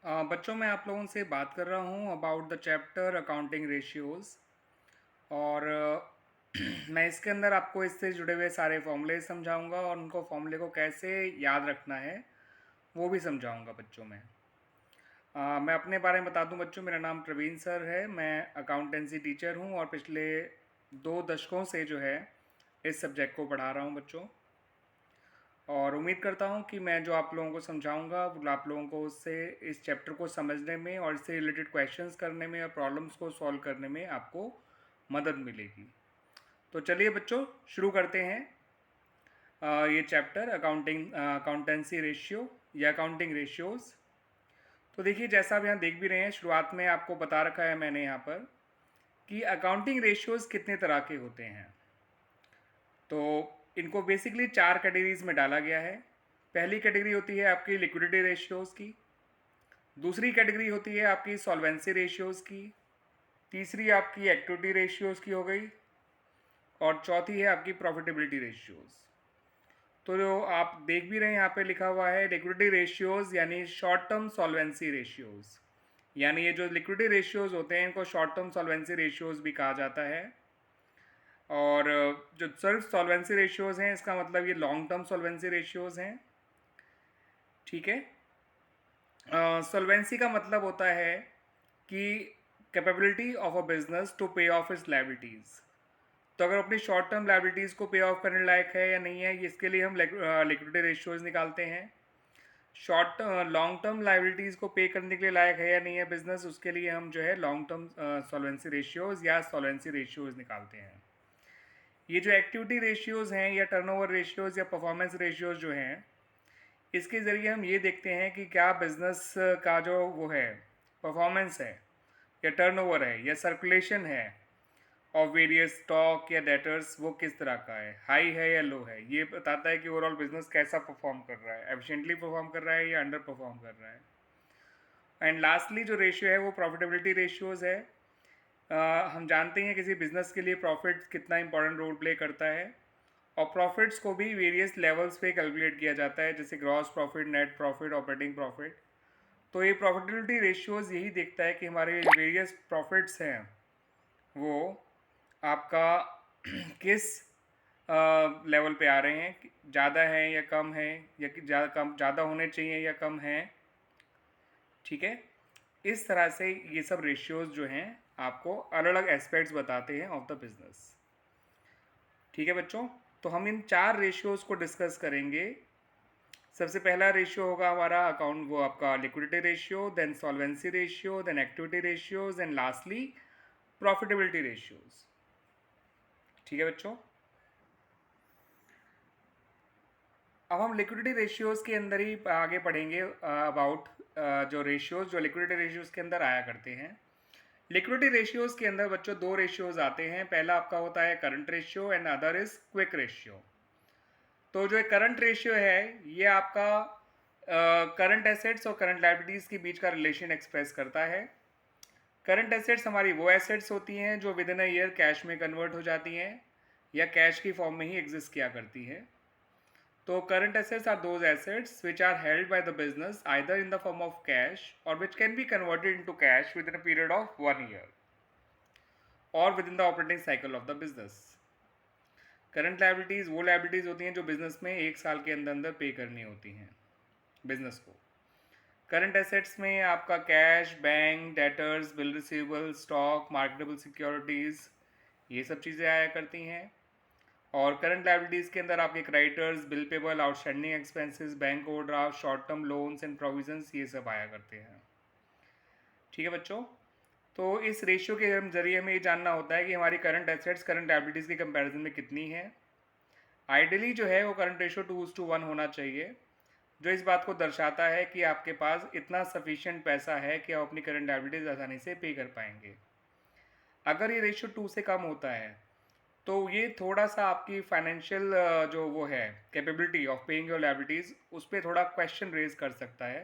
बच्चों मैं आप लोगों से बात कर रहा हूँ about the chapter accounting ratios. और मैं इसके अंदर आपको इससे जुड़े हुए सारे फॉर्मूले समझाऊंगा और उनको फॉर्मूले को कैसे याद रखना है वो भी समझाऊंगा बच्चों में। मैं अपने बारे में बता दूं बच्चों, मेरा नाम प्रवीण सर है। मैं अकाउंटेंसी टीचर हूँ और पिछले 2 दशकों से जो है इस सब्जेक्ट को पढ़ा रहा हूँ बच्चों। और उम्मीद करता हूँ कि मैं जो आप लोगों को समझाऊंगा वो आप लोगों को उससे इस चैप्टर को समझने में और इससे रिलेटेड क्वेश्चंस करने में और प्रॉब्लम्स को सॉल्व करने में आपको मदद मिलेगी। तो चलिए बच्चों शुरू करते हैं ये चैप्टर अकाउंटेंसी रेशियो या अकाउंटिंग रेशियोज़। तो देखिए, जैसा आप यहाँ देख भी रहे हैं, शुरुआत में आपको बता रखा है मैंने यहाँ पर कि अकाउंटिंग रेशियोज़ कितने तरह के होते हैं। तो इनको बेसिकली 4 कैटेगरीज में डाला गया है। पहली कैटेगरी होती है आपकी लिक्विडिटी रेशियोज़ की, दूसरी कैटेगरी होती है आपकी सॉल्वेंसी रेशियोज़ की, तीसरी आपकी एक्टिविटी रेशियोज़ की हो गई, और चौथी है आपकी प्रॉफिटेबिलिटी रेशियोज़। तो जो आप देख भी रहे हैं यहाँ पे लिखा हुआ है लिक्विडिटी रेशियोज़ यानी शॉर्ट टर्म सॉल्वेंसी रेशियोज़, यानी ये जो लिक्विडिटी रेशियोज़ होते हैं इनको शॉर्ट टर्म सॉल्वेंसी रेशियोज़ भी कहा जाता है। और जो सिर्फ सॉल्वेंसी रेशियोज़ हैं इसका मतलब ये लॉन्ग टर्म सॉल्वेंसी रेशियोज़ हैं। ठीक है। सॉल्वेंसी का मतलब होता है कि capability of a business to pay off its liabilities. तो अगर अपनी शॉर्ट टर्म लाइबिलिटीज़ को पे ऑफ करने लायक है या नहीं है, इसके लिए हम लिक्विडिटी रेशियोज़ निकालते हैं। शॉर्ट लॉन्ग टर्म लाइबिलिटीज़ को पे करने के लिए लायक है या नहीं है बिजनेस, उसके लिए हम जो है लॉन्ग टर्म सॉल्वेंसी रेशियोज़ या सॉल्वेंसी रेशियोज़ निकालते हैं। ये जो एक्टिविटी रेशियोज़ हैं या टर्नओवर रेशियोज़ या परफॉर्मेंस रेशियोज़ जो हैं, इसके ज़रिए हम ये देखते हैं कि क्या बिज़नेस का जो वो है परफॉर्मेंस है या टर्नओवर है या सर्कुलेशन है और वेरियस स्टॉक या डेटर्स वो किस तरह का है, हाई है या लो है। ये बताता है कि ओवरऑल बिजनेस कैसा परफॉर्म कर रहा है, एफिशिएंटली परफॉर्म कर रहा है या अंडर परफॉर्म कर रहा है। एंड लास्टली जो रेशियो है वो प्रॉफिटेबिलिटी रेशियोज़ है। हम जानते हैं किसी बिजनेस के लिए प्रॉफिट कितना इंपॉर्टेंट रोल प्ले करता है, और प्रॉफिट्स को भी वेरियस लेवल्स पे कैलकुलेट किया जाता है, जैसे gross profit, net profit, operating profit. तो ये प्रॉफिटेबिलिटी रेशियोज़ यही देखता है कि हमारे वेरियस प्रॉफिट्स हैं वो आपका किस लेवल पे आ रहे हैं, ज़्यादा है या कम है, या कि ज़्यादा होने चाहिए या कम है। ठीक है। इस तरह से ये सब रेशियोज़ जो हैं आपको अलग अलग एस्पेक्ट्स बताते हैं ऑफ द बिजनेस। ठीक है बच्चों, तो हम इन 4 रेशियोज़ को डिस्कस करेंगे। सबसे पहला रेशियो होगा हमारा अकाउंट वो आपका liquidity ratio, then solvency ratio, then activity ratios, and lastly profitability ratios. ठीक है बच्चों, अब हम लिक्विडिटी रेशियोज के अंदर ही आगे पढ़ेंगे अबाउट जो रेशियोज जो लिक्विडिटी रेशियोज के अंदर आया करते हैं। लिक्विडिटी रेशियोज के अंदर बच्चों 2 रेशियोज आते हैं। पहला आपका होता है current ratio and other is quick ratio. तो जो करंट रेशियो है ये आपका करंट एसेट्स और करंट लायबिलिटीज़ के बीच का रिलेशन एक्सप्रेस करता है। करंट एसेट्स हमारी वो एसेट्स होती हैं जो with in a year cash में कन्वर्ट हो जाती हैं या कैश की फॉर्म में ही एग्जिस्ट किया करती हैं। तो current assets are those assets which are held by the business either in the form of cash or which can be converted into cash within a period of 1 year or within the operating cycle of the business. Current liabilities वो liabilities होती हैं जो business में 1 साल के अंदर अंदर पे करनी होती हैं बिजनेस को। करंट एसेट्स में आपका cash, bank, debtors, bill receivable, stock, marketable securities, ये सब चीज़ें आया करती हैं। और करंट लाइबिलिटीज़ के अंदर आपके creditors, bill payable, outstanding expenses, bank overdraft, short term loans and provisions, ये सब आया करते हैं। ठीक है बच्चों, तो इस रेशियो के जरिए हमें ये जानना होता है कि हमारी करंट एसेट्स करंट लाइबिलिटीज़ के कंपैरिजन में कितनी है। आइडियली जो है वो करंट रेशियो 2:1 होना चाहिए, जो इस बात को दर्शाता है कि आपके पास इतना सफिशिएंट पैसा है कि आप अपनी करंट लाइबिलिटीज़ आसानी से पे कर पाएंगे। अगर ये रेशियो 2 से कम होता है तो ये थोड़ा सा आपकी फाइनेंशियल जो वो है capability of paying your liabilities उस पर थोड़ा क्वेश्चन रेज कर सकता है।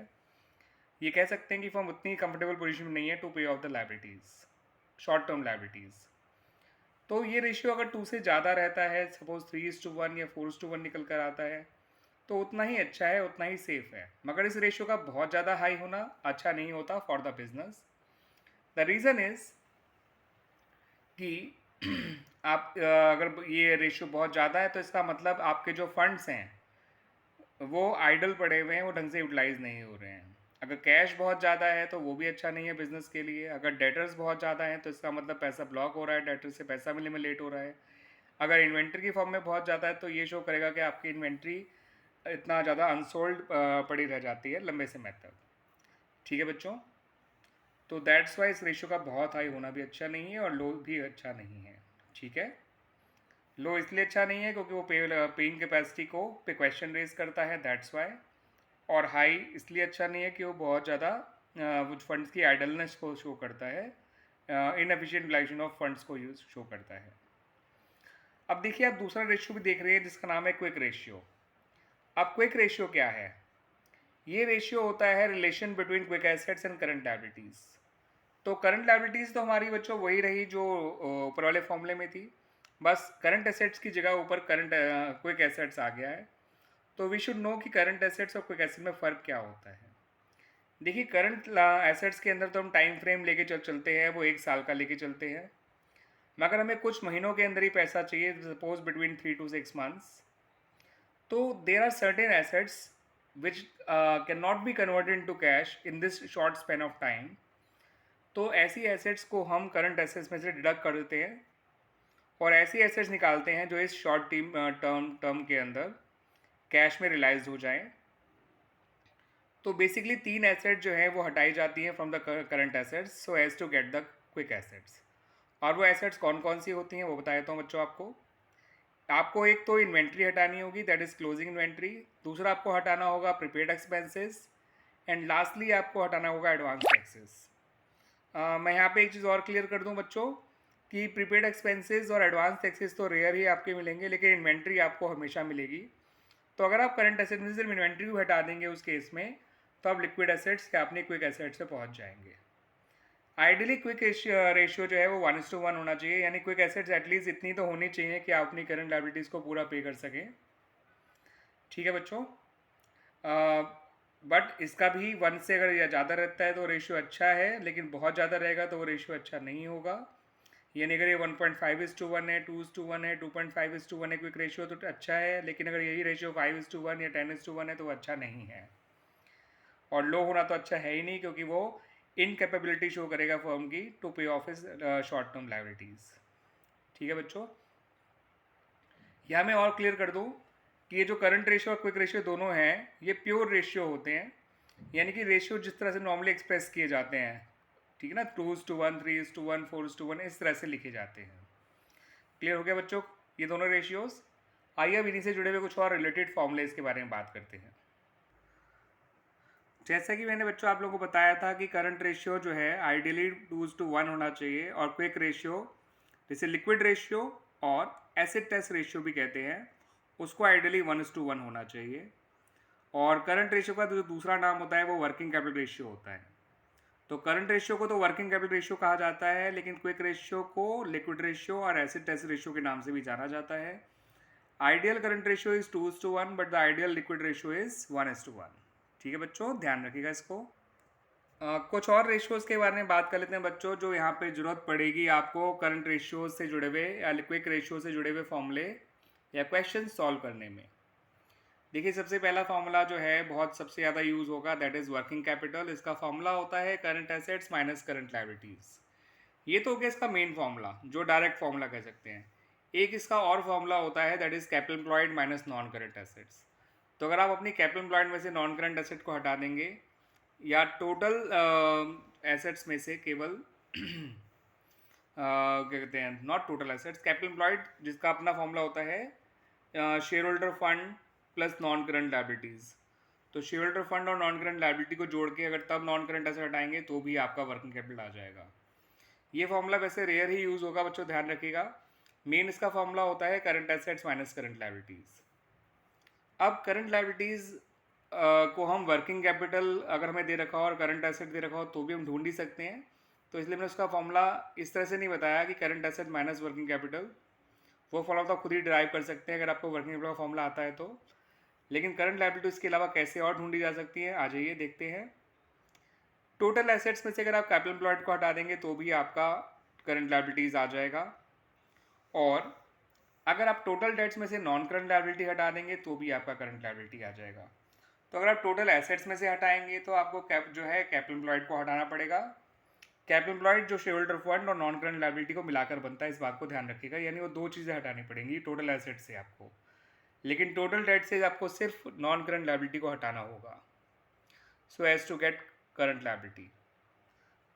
ये कह सकते हैं कि फर्म उतनी कंफर्टेबल पोजीशन में नहीं है to pay of the liabilities, short term liabilities. तो ये रेशियो अगर 2 से ज़्यादा रहता है, सपोज 3:1 या 4:1 निकल कर आता है, तो उतना ही अच्छा है, उतना ही सेफ है, मगर इस रेशियो का बहुत ज़्यादा हाई होना अच्छा नहीं होता for the business. The reason is कि आप अगर ये रेशियो बहुत ज़्यादा है तो इसका मतलब आपके जो फंड्स हैं वो आइडल पड़े हुए हैं, वो ढंग से यूटिलाइज नहीं हो रहे हैं। अगर कैश बहुत ज़्यादा है तो वो भी अच्छा नहीं है बिजनेस के लिए। अगर डेटर्स बहुत ज़्यादा हैं तो इसका मतलब पैसा ब्लॉक हो रहा है, डेटर से पैसा मिलने में लेट हो रहा है। अगर इन्वेंट्री की फॉर्म में बहुत ज़्यादा है तो ये शो करेगा कि आपकी इन्वेंट्री इतना ज़्यादा अनसोल्ड पड़ी रह जाती है लंबे समय तक। ठीक है बच्चों, तो दैट्स वाई इस रेशियो का बहुत हाई होना भी अच्छा नहीं है और लो भी अच्छा नहीं है। ठीक है, लो इसलिए अच्छा नहीं है क्योंकि वो पेइंग कैपेसिटी को पे क्वेश्चन रेज करता है, दैट्स वाई। और हाई इसलिए अच्छा नहीं है कि वो बहुत ज़्यादा वो फंड्स की आइडलनेस को शो करता है, इनएफिशिएंट यूटिलाइजेशन ऑफ फंड्स को यूज शो करता है। अब देखिए, आप दूसरा रेशियो भी देख रहे हैं जिसका नाम है क्विक रेशियो। अब क्विक रेशियो क्या है? ये रेशियो होता है relation between quick assets and current liabilities. तो करंट लायबिलिटीज़ तो हमारी बच्चों वही रही जो ऊपर वाले फॉर्मूले में थी, बस करंट एसेट्स की जगह ऊपर करंट क्विक एसेट्स आ गया है। तो वी शुड नो कि करंट एसेट्स और क्विक एसेट में फ़र्क क्या होता है। देखिए, करंट एसेट्स के अंदर तो हम टाइम फ्रेम लेके चलते हैं, वो 1 साल का लेके चलते हैं, मगर हमें कुछ महीनों के अंदर ही पैसा चाहिए, सपोज बिटवीन 3 to 6 months। तो there are certain assets which can not be converted into cash in this short span of time. तो ऐसी एसेट्स को हम करंट एसेट्स में से डिडक्ट कर देते हैं और ऐसी एसेट्स निकालते हैं जो इस शॉर्ट टर्म के अंदर कैश में रियलाइज हो जाएं। तो बेसिकली 3 एसेट जो है वो हटाई जाती हैं from the current assets so as to get the quick assets. और वो एसेट्स कौन कौन सी होती हैं वो बता देता हूँ बच्चों आपको। आपको एक तो इन्वेंट्री हटानी होगी, दैट इज़ क्लोजिंग इन्वेंट्री। दूसरा आपको हटाना होगा प्रीपेड एक्सपेंसेस एंड लास्टली आपको हटाना होगा एडवांस टैक्सेस। मैं यहाँ पे एक चीज़ और क्लियर कर दूँ बच्चों कि प्रीपेड एक्सपेंसेस और एडवांस टैक्सेस तो रेयर ही आपके मिलेंगे, लेकिन इन्वेंट्री आपको हमेशा मिलेगी। तो अगर आप करंट एसेट में सिर्फ इन्वेंट्री को हटा देंगे उस केस में, तो आप लिक्विड एसेट्स या अपनी क्विक एसेट्स से पहुंच जाएंगे। आइडियली क्विक रेशियो जो है वो 1:1 होना चाहिए, यानी क्विक एसेट्स एटलीस्ट इतनी तो होनी चाहिए कि आप अपनी करंट लायबिलिटीज़ को पूरा पे कर सकें। ठीक है बच्चों, बट इसका भी 1 से अगर या ज़्यादा रहता है तो रेशियो अच्छा है, लेकिन बहुत ज़्यादा रहेगा तो वो रेशियो अच्छा नहीं होगा। यानी अगर ये 1.5:1 है, 2:1 है, 2.5:1 है क्विक रेशियो तो अच्छा है, लेकिन अगर यही रेशियो 5:1 या 10:1 है तो वो अच्छा नहीं है। और लो होना तो अच्छा है ही नहीं, क्योंकि वो इनकेपेबिलिटी शो करेगा फर्म की to pay of is short term liabilities. ठीक है बच्चों, यहाँ मैं और क्लियर कर दूँ कि ये जो करंट रेशियो और क्विक रेशियो दोनों हैं ये प्योर रेशियो होते हैं, यानी कि रेशियो जिस तरह से नॉर्मली एक्सप्रेस किए जाते हैं, ठीक है ना, 2:1, 3:1, 4:1, इस तरह से लिखे जाते हैं। क्लियर हो गया बच्चों ये दोनों रेशियोज? आइए अब इन्हीं से जुड़े हुए कुछ और रिलेटेड फॉर्मूलेज के बारे में बात करते हैं। जैसा कि मैंने बच्चों आप लोगों को बताया था कि करंट रेशियो जो है आइडियली 2:1 होना चाहिए, और क्विक रेशियो जैसे लिक्विड रेशियो और एसिड टेस्ट रेशियो भी कहते हैं उसको आइडियली 1:1 होना चाहिए। और करंट रेशियो का जो दूसरा नाम होता है वो वर्किंग कैपिटल रेशियो होता है। तो करंट रेशियो को तो वर्किंग कैपिटल रेशियो कहा जाता है, लेकिन क्विक रेशियो को लिक्विड रेशियो और एसिड टेस्ट रेशियो के नाम से भी जाना जाता है। Ideal current ratio is 2:1 but the ideal liquid ratio is 1:1। ठीक है बच्चों, ध्यान रखिएगा इसको। कुछ और रेशियोज़ के बारे में बात कर लेते हैं बच्चों, जो यहाँ पे ज़रूरत पड़ेगी आपको करंट रेशियोज़ से जुड़े हुए या क्विक रेशियो से जुड़े हुए फॉर्मूले या क्वेश्चन सॉल्व करने में। देखिए, सबसे पहला फार्मूला जो है बहुत सबसे ज़्यादा यूज़ होगा, दैट इज़ वर्किंग कैपिटल। इसका फार्मूला होता है current assets minus current liabilities. ये तो हो गया इसका मेन फार्मूला, जो डायरेक्ट फार्मूला कह सकते हैं। एक इसका और फार्मूला होता है, that is capital employed minus non current assets. तो अगर आप अपनी कैपिटल एम्प्लॉयड में से नॉन करंट एसेट को हटा देंगे या टोटल एसेट्स में से केवल क्या कहते हैं, not total assets, capital employed जिसका अपना फॉर्मूला होता है share holder fund plus non current liabilities. तो शेयर होल्डर फंड और नॉन करंट लायबिलिटी को जोड़ के अगर तब नॉन करंट एसेट हटाएंगे तो भी आपका वर्किंग कैपिटल आ जाएगा। ये फॉर्मूला वैसे रेयर ही यूज़ होगा बच्चों, ध्यान रखिएगा। मेन इसका फॉर्मूला होता है current assets minus current liabilities. अब करंट लायबिलिटीज़ को हम वर्किंग कैपिटल अगर हमें दे रखा हो और करंट एसेट दे रखा हो तो भी हम ढूंढ ही सकते हैं। तो इसलिए मैंने उसका फॉर्मूला इस तरह से नहीं बताया कि current asset minus working capital, वो फॉर्मूला तो खुद ही ड्राइव कर सकते हैं अगर आपको वर्किंग कैपिटल का फॉर्मूला आता है तो। लेकिन करंट लायबिलिटी इसके अलावा कैसे और ढूंढी जा सकती है, आ जाइए देखते हैं। टोटल एसेट्स में से अगर आप कैपिटल एम्प्लॉयड को हटा देंगे तो भी आपका करंट लायबिलिटीज आ जाएगा, और अगर आप टोटल डेट्स में से नॉन करंट लायबिलिटी हटा देंगे तो भी आपका करंट लायबिलिटी आ जाएगा। तो अगर आप टोटल एसेट्स में से हटाएंगे तो आपको जो है कैपिटल एम्प्लॉयड को हटाना पड़ेगा। कैपिटल एम्प्लॉयड जो शेयर होल्डर फंड और नॉन करंट लायबिलिटी को मिलाकर बनता है, इस बात को ध्यान रखिएगा, यानी वो दो चीज़ें हटानी पड़ेंगी टोटल एसेट से आपको, लेकिन टोटल डेट से आपको सिर्फ नॉन करंट लायबिलिटी को हटाना होगा, so as to get current liability.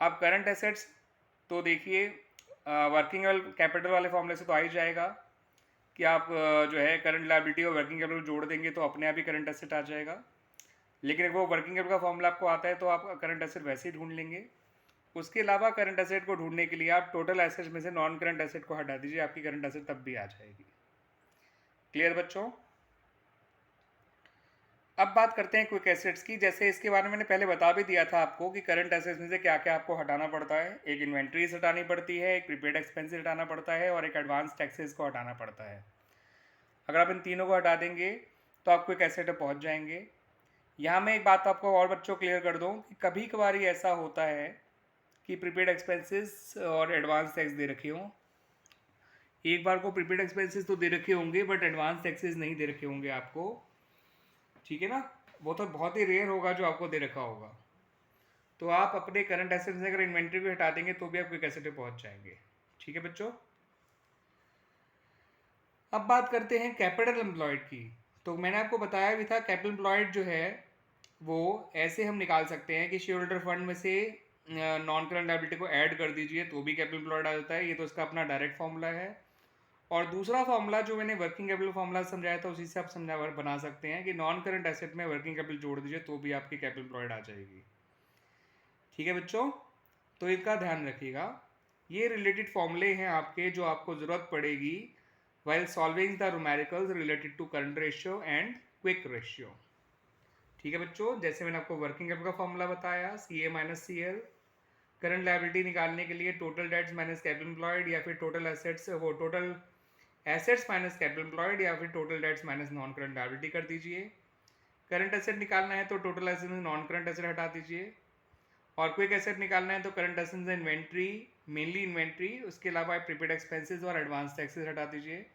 अब करंट एसेट्स तो देखिए वर्किंग कैपिटल वाले फॉर्मूले से तो आ ही जाएगा कि आप जो है करंट लायबिलिटी और वर्किंग कैपिटल जोड़ देंगे तो अपने आप ही करंट एसेट आ जाएगा। लेकिन अगर वो वर्किंग कैपिटल का फॉर्मूला आपको आता है तो आप करंट एसेट वैसे ही ढूंढ लेंगे। उसके अलावा करंट एसेट को ढूंढने के लिए आप टोटल एसेट में से नॉन करंट एसेट को हटा दीजिए, आपकी करंट एसेट तब भी आ जाएगी। क्लियर बच्चों? अब बात करते हैं क्विक एसेट्स की। जैसे इसके बारे में मैंने पहले बता भी दिया था आपको कि करंट एसेट्स में से क्या क्या आपको हटाना पड़ता है। एक इन्वेंट्रीज हटानी पड़ती है, एक प्रीपेड एक्सपेंसेस हटाना पड़ता है, और एक एडवांस टैक्सेस को हटाना पड़ता है। अगर आप इन तीनों को हटा देंगे तो आप क्विक एसेट पर पहुँच जाएंगे। यहाँ मैं एक बात आपको और बच्चों क्लियर कर दूँ कि कभी कभार ही ऐसा होता है कि प्रीपेड एक्सपेंसेस और एडवांस टैक्स दे रखे हों। एक बार को प्रीपेड एक्सपेंसेस तो दे रखे होंगे बट एडवांस टैक्सेस नहीं दे रखे होंगे आपको, ठीक है ना। वो तो बहुत ही रेयर होगा जो आपको दे रखा होगा। तो आप अपने करंट एसेट से अगर इन्वेंट्री को हटा देंगे तो भी आप क्विक एसेट पे पहुंच जाएंगे, ठीक है बच्चों। अब बात करते हैं कैपिटल एम्प्लॉयड की। तो मैंने आपको बताया भी था कैपिटल एम्प्लॉयड जो है वो ऐसे हम निकाल सकते हैं कि शेयर होल्डर फंड में से नॉन करंट लायबिलिटी को ऐड कर दीजिए तो भी कैपिटल एम्प्लॉयड आ जाता है। ये तो इसका अपना डायरेक्ट फॉर्मूला है। और दूसरा फॉर्मूला जो मैंने वर्किंग कैपिटल फॉर्मूला समझाया था उसी से आप बना सकते हैं कि नॉन करंट एसेट में वर्किंग कैपिटल जोड़ दीजिए तो भी आपकी कैपिटल एम्प्लॉयड आ जाएगी, ठीक है बच्चों। तो इनका ध्यान रखिएगा। ये रिलेटेड फॉर्मूले हैं आपके जो आपको ज़रूरत पड़ेगी while solving the numericals related to current ratio and quick ratio, ठीक है बच्चों। जैसे मैंने आपको वर्किंग कैपिटल का फॉर्मूला बताया CA minus CL, current liability निकालने के लिए total debts minus capital employed, या फिर टोटल एसेट्स वो total assets minus capital employed, या फिर total debts minus non current liability कर दीजिए। करंट एसेट निकालना है तो टोटल एसेट में नॉन करंट एसेट हटा दीजिए, और क्विक एसेट निकालना है तो करंट एसेट से इन्वेंट्री, मेनली इन्वेंट्री, उसके अलावा प्रीपेड एक्सपेंसेस और एडवांस टैक्सेस हटा दीजिए।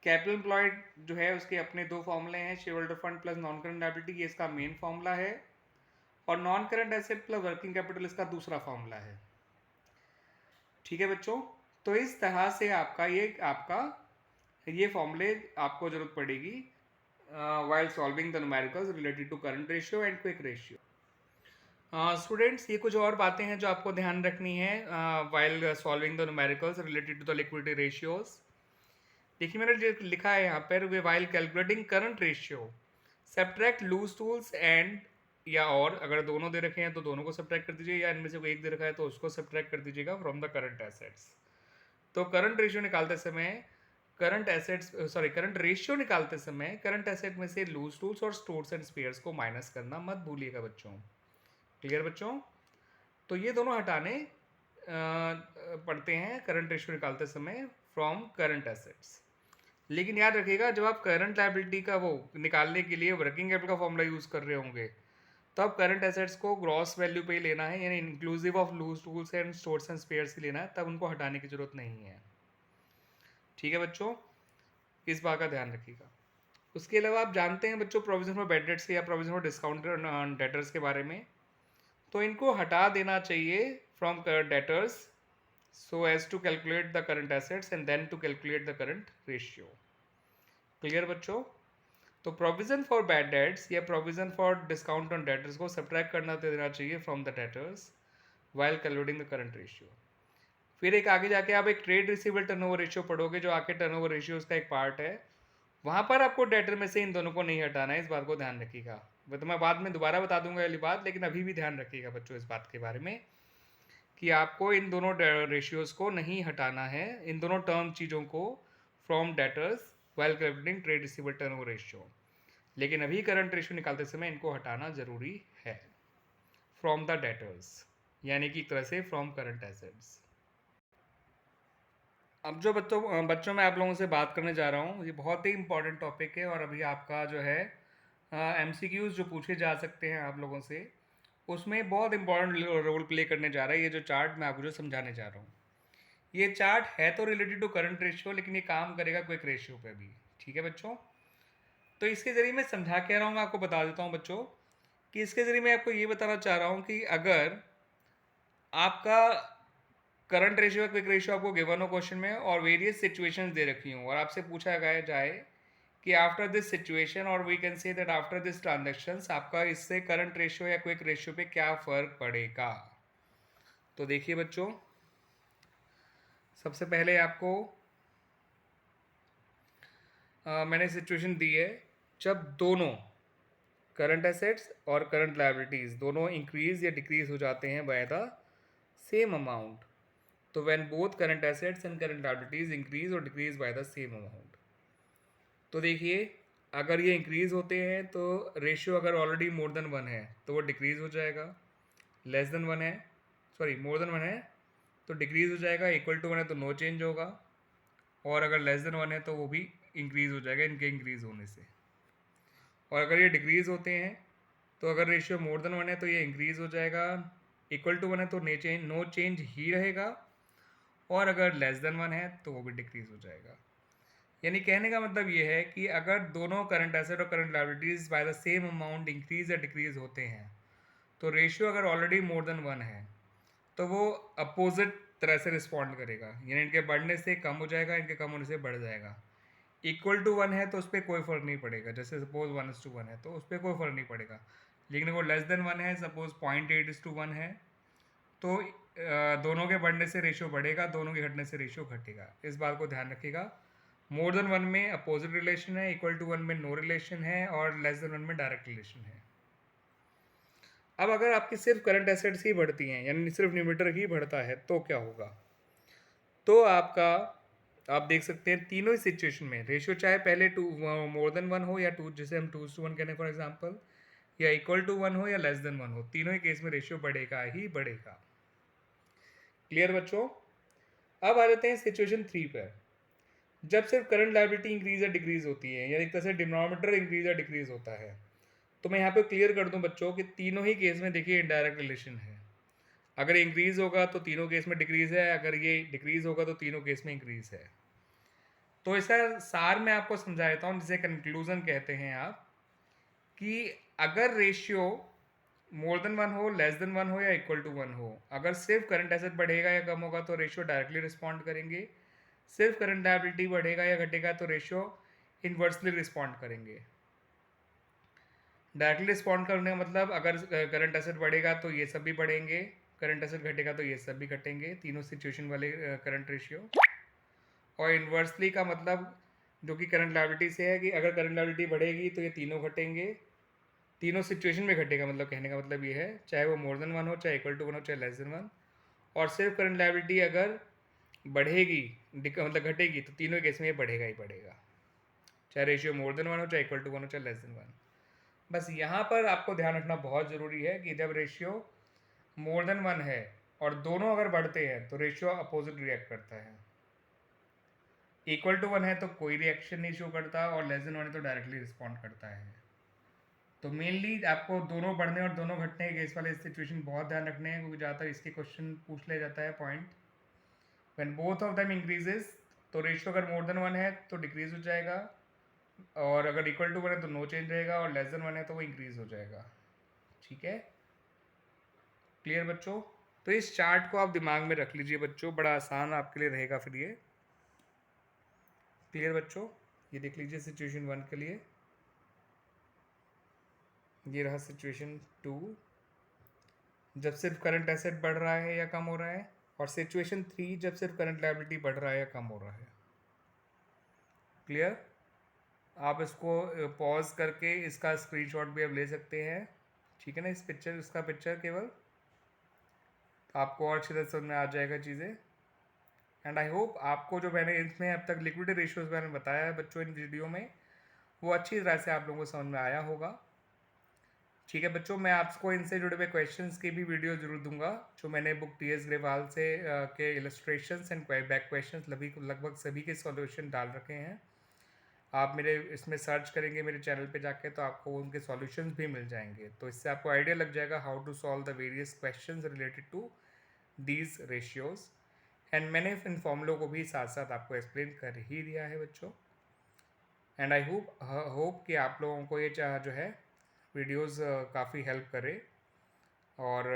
कैपिटल एम्प्लॉयड जो है उसके अपने दो फॉर्मूले हैं, share holder fund plus non current liability, ये इसका मेन फॉर्मूला है, और non current asset plus working capital इसका दूसरा फॉर्मूला है, ठीक है बच्चों। तो इस तरह से आपका ये फॉर्मूले आपको जरूरत पड़ेगी while solving the numericals related to current ratio and quick ratio। Students ये कुछ और बातें हैं जो आपको ध्यान रखनी है while solving the numericals related to the liquidity ratios। देखिए मैंने जो लिखा है यहाँ पर while calculating current ratio subtract loose tools and, या और अगर दोनों दे रखे हैं तो दोनों को सब्ट्रैक्ट कर दीजिए, या इनमें से कोई एक दे रखा है तो उसको सब्ट्रैक्ट कर दीजिएगा फ्रॉम द करंट एसेट्स। तो करंट रेशियो निकालते समय करंट रेशियो निकालते समय करंट एसेट में से लूज टूल्स और स्टोर्स एंड स्पेयर्स को माइनस करना मत भूलिएगा बच्चों। क्लियर बच्चों? तो ये दोनों हटाने पड़ते हैं करंट रेशियो निकालते समय फ्रॉम करंट एसेट्स। लेकिन याद रखिएगा जब आप करंट लायबिलिटी का वो निकालने के लिए वर्किंग कैपिटल का फॉर्मूला यूज़ कर रहे होंगे तो अब करंट एसेट्स को ग्रॉस वैल्यू पे ही लेना है, यानी inclusive of loose tools and stores and spares ही लेना है, तब उनको हटाने की जरूरत नहीं है, ठीक है बच्चों। इस बात का ध्यान रखिएगा। उसके अलावा आप जानते हैं बच्चों प्रोविजन फॉर बैड डेट्स या प्रोविजन फॉर डिस्काउंट डेटर्स के बारे में, तो इनको हटा देना चाहिए from current debtors so as to calculate the current assets and then to calculate the current ratio. Clear बच्चों? तो प्रोविजन फॉर बैड डेट्स या provision for discount on debtors को सब्ट्रैक्ट करना देना चाहिए from the debtors while calculating the current ratio. फिर एक आगे जाके आप एक ट्रेड रिसीवेबल टर्नओवर रेशियो पढ़ोगे जो आके टर्नओवर रेशियो का एक पार्ट है, वहाँ पर आपको डेटर में से इन दोनों को नहीं हटाना है, इस बात को ध्यान रखिएगा। वो तो मैं बाद में दोबारा बता दूंगा वाली बात, लेकिन अभी भी ध्यान रखिएगा बच्चों इस बात के बारे में कि आपको इन दोनों रेशियोज को नहीं हटाना है, इन दोनों टर्म चीज़ों को from debtors while calculating trade receivable turnover ratio. लेकिन अभी करंट रेशियो निकालते समय इनको हटाना जरूरी है फ्रॉम द डेटर्स, यानी कि एक तरह से फ्रॉम करंट एसेट्स। अब जो बच्चों मैं आप लोगों से बात करने जा रहा हूँ ये बहुत ही इंपॉर्टेंट टॉपिक है, और अभी आपका जो है एमसीक्यूज जो पूछे जा सकते हैं आप लोगों से, उसमें बहुत इंपॉर्टेंट रोल प्ले करने जा रहा है ये जो चार्ट मैं आपको जो समझाने जा रहा हूँ। ये चार्ट है तो रिलेटेड टू करंट रेशियो, लेकिन ये काम करेगा क्विक रेशियो पे भी। ठीक है बच्चों, तो इसके ज़रिए मैं समझा के रहा हूँ, मैं आपको बता देता हूँ बच्चों कि इसके ज़रिए मैं आपको ये बताना चाह रहा हूँ कि अगर आपका करंट रेशियो या क्विक रेशियो आपको गिवन हो क्वेश्चन में और वेरियस सिचुएशंस दे रखी हूँ और आपसे पूछा गया जाए कि आफ्टर दिस सिचुएशन और we can say that after this transactions आपका इससे करंट रेशियो या क्विक रेशियो पे क्या फ़र्क पड़ेगा। तो देखिए बच्चों, सबसे पहले आपको मैंने सिचुएशन दी है जब दोनों करंट एसेट्स और करंट लायबिलिटीज़ दोनों इंक्रीज या डिक्रीज हो जाते हैं बाय द सेम अमाउंट। तो when both current assets and current liabilities increase और decrease by the same amount, तो देखिए अगर ये इंक्रीज होते हैं तो रेशियो अगर ऑलरेडी मोर देन वन है तो वो डिक्रीज हो जाएगा, लेस देन वन है, सॉरी मोर देन वन है तो डिक्रीज हो जाएगा, इक्वल टू वन है तो नो चेंज होगा, और अगर लेस देन वन है तो वो भी इंक्रीज हो जाएगा इनके इंक्रीज होने से। और अगर ये डिक्रीज होते हैं तो अगर रेशियो मोर देन वन है तो ये इंक्रीज हो जाएगा, इक्वल टू वन है तो नो चेंज ही रहेगा, और अगर लेस देन वन है तो वो भी डिक्रीज हो जाएगा। यानी कहने का मतलब ये है कि अगर दोनों करंट एसेट और current liabilities bye the same amount increase या डिक्रीज होते हैं तो रेशियो अगर ऑलरेडी मोर देन वन है तो वो अपोजिट तरह से रिस्पॉन्ड करेगा, यानी इनके बढ़ने से कम हो जाएगा, इनके कम होने से बढ़ जाएगा। इक्वल टू वन है तो उस पर कोई फ़र्क नहीं पड़ेगा, जैसे suppose one is to one है तो उस पर कोई फ़र्क नहीं पड़ेगा। लेकिन अगर लेस देन वन है, सपोज 0.8 इज टू वन है, तो दोनों के बढ़ने से रेशियो बढ़ेगा, दोनों के घटने से रेशियो घटेगा। इस बात को ध्यान रखिएगा। मोर देन वन में अपोजिट रिलेशन है, इक्वल टू वन में नो रिलेशन है, और लेस देन वन में डायरेक्ट रिलेशन है। अब अगर आपकी सिर्फ करंट एसेट्स ही बढ़ती हैं, यानी सिर्फ न्यूमरेटर ही बढ़ता है, तो क्या होगा? तो आपका आप देख सकते हैं तीनों ही सिचुएशन में रेशियो चाहे पहले टू मोर देन वन हो या टू, जिसे हम 2:1 कहने फॉर एग्जांपल, या इक्वल टू वन हो या लेस देन वन हो, तीनों ही केस में रेशियो बढ़ेगा ही बढ़ेगा। क्लियर बच्चों? अब आ जाते हैं सिचुएशन 3 पर, जब सिर्फ करंट लायबिलिटी इंक्रीज या डिक्रीज होती है, यानी एक तरह से डिनोमिनेटर इंक्रीज या डिक्रीज होता है। तो मैं यहाँ पे क्लियर कर दूं बच्चों कि तीनों ही केस में देखिए इनडायरेक्ट रिलेशन है। अगर इंक्रीज होगा तो तीनों केस में डिक्रीज है, अगर ये डिक्रीज होगा तो तीनों केस में इंक्रीज है। तो इसका सार मैं आपको समझा देता हूँ, जिसे कंक्लूजन कहते हैं आप, कि अगर रेशियो मोर देन वन हो, लेस देन वन हो या इक्वल टू वन हो, अगर सिर्फ करंट एसेट बढ़ेगा या कम होगा तो रेशियो डायरेक्टली रिस्पॉन्ड करेंगे, सिर्फ करंट लायबिलिटी बढ़ेगा या घटेगा तो रेशियो इन्वर्सली रिस्पॉन्ड करेंगे। डायरेक्टली रिस्पॉन्ड करने का मतलब अगर करंट एसेट बढ़ेगा तो ये सब भी बढ़ेंगे, करंट एसेट घटेगा तो ये सब भी घटेंगे, तीनों सिचुएशन वाले करंट रेशियो। और इन्वर्सली का मतलब जो कि करंट लायबिलिटी से है कि अगर करंट लायबिलिटी बढ़ेगी तो ये तीनों घटेंगे, तीनों सिचुएशन में घटेगा, मतलब कहने का मतलब ये है चाहे वो मोर देन वन हो, चाहे इक्वल टू वन हो, चाहे लेस देन वन। और सिर्फ करंट लायबिलिटी अगर बढ़ेगी मतलब घटेगी तो तीनों केस में ये बढ़ेगा ही बढ़ेगा, चाहे रेशियो मोर देन वन हो, चाहे इक्वल टू वन हो, चाहे लेस देन वन। बस यहाँ पर आपको ध्यान रखना बहुत ज़रूरी है कि जब रेशियो मोर देन वन है और दोनों अगर बढ़ते हैं तो रेशियो अपोजिट रिएक्ट करता है, इक्वल टू वन है तो कोई रिएक्शन नहीं शो करता, और लेस देन वन है तो डायरेक्टली रिस्पॉन्ड करता है। तो मेनली आपको दोनों बढ़ने और दोनों घटने के केस वाले सिचुएशन बहुत ध्यान रखने हैं, क्योंकि ज़्यादातर इसके क्वेश्चन पूछ लिया जाता है point. When both of them increases तो रेशियो अगर मोर देन वन है तो डिक्रीज हो जाएगा, और अगर इक्वल टू वन है तो नो चेंज रहेगा, और लेस देन वन है तो वो इंक्रीज हो जाएगा। ठीक है, क्लियर बच्चों? तो इस चार्ट को आप दिमाग में रख लीजिए बच्चों, बड़ा आसान आपके लिए रहेगा फिर ये। क्लियर बच्चों? ये देख लीजिए सिचुएशन वन के लिए, ये रहा सिचुएशन टू, जब सिर्फ करंट एसेट बढ़ रहा है या कम हो रहा है, और सिचुएशन थ्री जब सिर्फ करंट लायबिलिटी बढ़ रहा है या कम हो रहा है। क्लियर? आप इसको पॉज करके इसका स्क्रीनशॉट भी आप ले सकते हैं, ठीक है ना, इस पिक्चर, इसका पिक्चर केवल, तो आपको और अच्छी तरह समझ में आ जाएगा चीज़ें। एंड आई होप आपको जो मैंने इसमें अब तक लिक्विडिटी रेशियोज मैंने बताया है बच्चों इन वीडियो में, वो अच्छी तरह से आप लोगों को समझ में आया होगा। ठीक है बच्चों, मैं आपको इनसे जुड़े हुए क्वेश्चंस की भी वीडियो जरूर दूंगा, जो मैंने बुक टी.एस. ग्रेवाल से के इलस्ट्रेशंस एंड बैक क्वेश्चंस लगभग सभी के सॉल्यूशन डाल रखे हैं। आप मेरे इसमें सर्च करेंगे मेरे चैनल पे जाके तो आपको उनके सॉल्यूशंस भी मिल जाएंगे, तो इससे आपको आइडिया लग जाएगा how to solve the various questions related to these ratios. And मैंने इन फॉर्मूलों को भी साथ साथ आपको एक्सप्लेन कर ही दिया है बच्चों। एंड आई होप कि आप लोगों को ये जो है वीडियोस काफ़ी हेल्प करे। और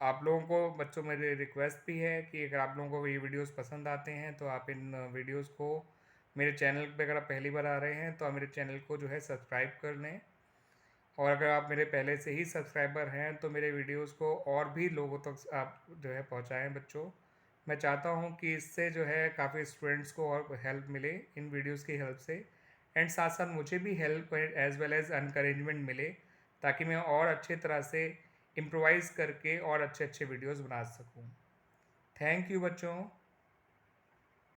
आप लोगों को बच्चों मेरी रिक्वेस्ट भी है कि अगर आप लोगों को ये वीडियोस पसंद आते हैं तो आप इन वीडियोस को मेरे चैनल पे, अगर आप पहली बार आ रहे हैं तो आप मेरे चैनल को जो है सब्सक्राइब कर लें। और अगर आप मेरे पहले से ही सब्सक्राइबर हैं तो मेरे वीडियोस को और भी लोगों तक आप जो है पहुंचाएं बच्चों। मैं चाहता हूं कि इससे जो है काफ़ी स्टूडेंट्स को और हेल्प मिले इन वीडियोस की हेल्प से। एंड साथ साथ मुझे भी help as well as encouragement मिले, ताकि मैं और अच्छे तरह से इम्प्रोवाइज़ करके और अच्छे अच्छे वीडियोस बना सकूं। थैंक यू बच्चों।